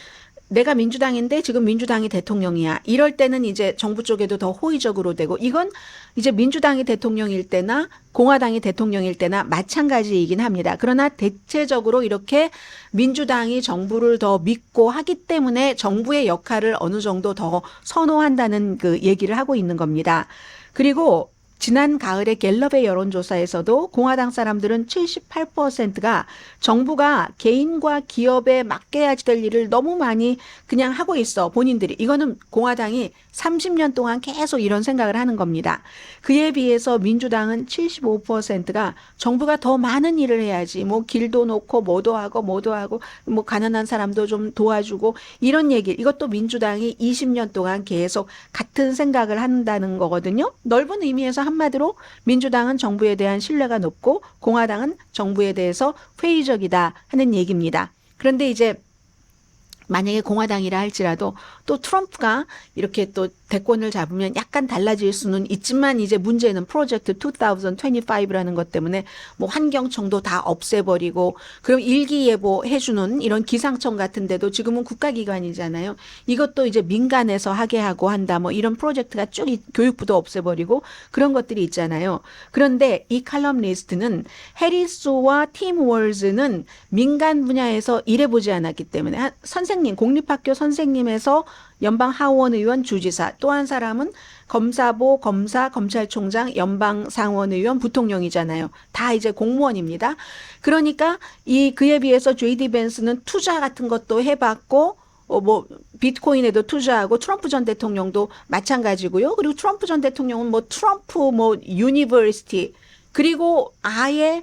내가 민주당인데 지금 민주당이 대통령이야. 이럴 때는 이제 정부 쪽에도 더 호의적으로 되고 이건 이제 민주당이 대통령일 때나 공화당이 대통령일 때나 마찬가지이긴 합니다. 그러나 대체적으로 이렇게 민주당이 정부를 더 믿고 하기 때문에 정부의 역할을 어느 정도 더 선호한다는 그 얘기를 하고 있는 겁니다. 그리고 지난 가을의 갤럽의 여론조사에서도 공화당 사람들은 78%가 정부가 개인과 기업에 맡겨야지 될 일을 너무 많이 그냥 하고 있어. 본인들이. 이거는 공화당이 30년 동안 계속 이런 생각을 하는 겁니다. 그에 비해서 민주당은 75%가 정부가 더 많은 일을 해야지. 뭐 길도 놓고 뭐도 하고 뭐 가난한 사람도 좀 도와주고 이런 얘기. 이것도 민주당이 20년 동안 계속 같은 생각을 한다는 거거든요. 넓은 의미에서 한마디로 민주당은 정부에 대한 신뢰가 높고 공화당은 정부에 대해서 회의적이다 하는 얘기입니다. 그런데 이제 만약에 공화당이라 할지라도 또 트럼프가 이렇게 또 대권을 잡으면 약간 달라질 수는 있지만 이제 문제는 프로젝트 2025라는 것 때문에 뭐 환경청도 다 없애버리고 그럼 일기예보 해주는 이런 기상청 같은 데도 지금은 국가기관이잖아요. 이것도 이제 민간에서 하게 하고 한다 뭐 이런 프로젝트가 쭉 교육부도 없애버리고 그런 것들이 있잖아요. 그런데 이 칼럼니스트는 해리스와 팀 월즈는 민간 분야에서 일해보지 않았기 때문에 선생님 공립학교 선생님에서 연방 하원 의원 주지사 또 한 사람은 검사보 검사 검찰총장 연방 상원 의원 부통령이잖아요. 다 이제 공무원입니다. 그러니까 그에 비해서 JD 벤스는 투자 같은 것도 해봤고 뭐 비트코인에도 투자하고 트럼프 전 대통령도 마찬가지고요. 그리고 트럼프 전 대통령은 뭐 트럼프 뭐 유니버시티 그리고 아예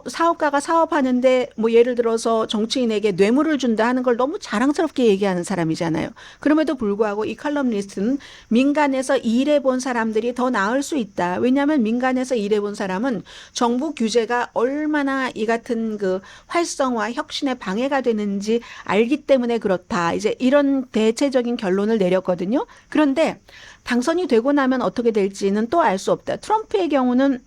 사업가가 사업하는데 뭐 예를 들어서 정치인에게 뇌물을 준다 하는 걸 너무 자랑스럽게 얘기하는 사람이잖아요. 그럼에도 불구하고 이 칼럼니스트는 민간에서 일해본 사람들이 더 나을 수 있다. 왜냐하면 민간에서 일해본 사람은 정부 규제가 얼마나 이 같은 그 활성화 혁신에 방해가 되는지 알기 때문에 그렇다. 이제 이런 대체적인 결론을 내렸거든요. 그런데 당선이 되고 나면 어떻게 될지는 또 알 수 없다. 트럼프의 경우는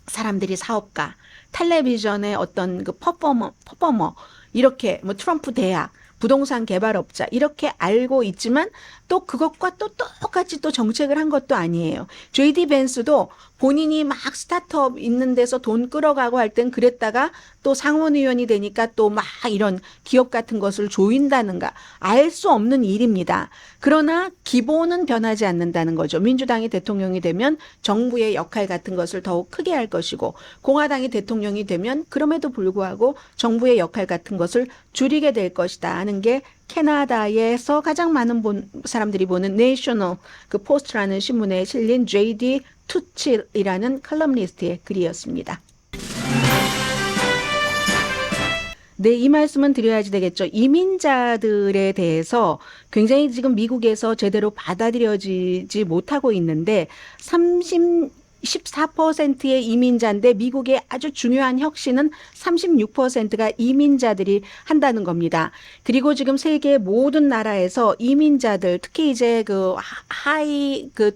사람들이 사업가 텔레비전의 어떤 그 퍼포머 이렇게 뭐 트럼프 대학 부동산 개발업자 이렇게 알고 있지만 또 그것과 또 똑같이 또 정책을 한 것도 아니에요. JD 벤스도 본인이 막 스타트업 있는 데서 돈 끌어가고 할 땐 그랬다가 또 상원의원이 되니까 또 막 이런 기업 같은 것을 조인다는가 알 수 없는 일입니다. 그러나 기본은 변하지 않는다는 거죠. 민주당이 대통령이 되면 정부의 역할 같은 것을 더욱 크게 할 것이고 공화당이 대통령이 되면 그럼에도 불구하고 정부의 역할 같은 것을 줄이게 될 것이다 하는 게 캐나다에서 가장 많은 사람들이 보는 내셔널 그 포스트라는 신문에 실린 JD 투칠이라는 칼럼니스트의 글이었습니다. 네, 이 말씀은 드려야지 되겠죠. 이민자들에 대해서 굉장히 지금 미국에서 제대로 받아들여지지 못하고 있는데 14%의 이민자인데 미국의 아주 중요한 혁신은 36%가 이민자들이 한다는 겁니다. 그리고 지금 세계 모든 나라에서 이민자들 특히 이제 그 하이 그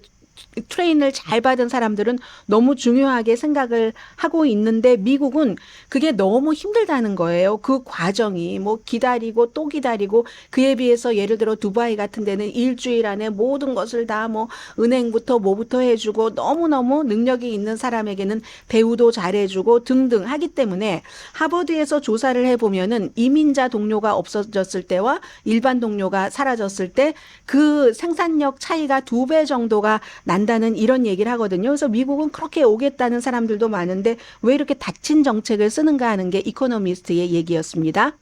트레인을 잘 받은 사람들은 너무 중요하게 생각을 하고 있는데 미국은 그게 너무 힘들다는 거예요. 그 과정이 뭐 기다리고 또 기다리고 그에 비해서 예를 들어 두바이 같은 데는 일주일 안에 모든 것을 다 뭐 은행부터 뭐부터 해주고 너무너무 능력이 있는 사람에게는 대우도 잘해주고 등등 하기 때문에 하버드에서 조사를 해보면은 이민자 동료가 없어졌을 때와 일반 동료가 사라졌을 때 그 생산력 차이가 2배 정도가 난다는 이런 얘기를 하거든요. 그래서 미국은 그렇게 오겠다는 사람들도 많은데 왜 이렇게 닫힌 정책을 쓰는가 하는 게 이코노미스트의 얘기였습니다.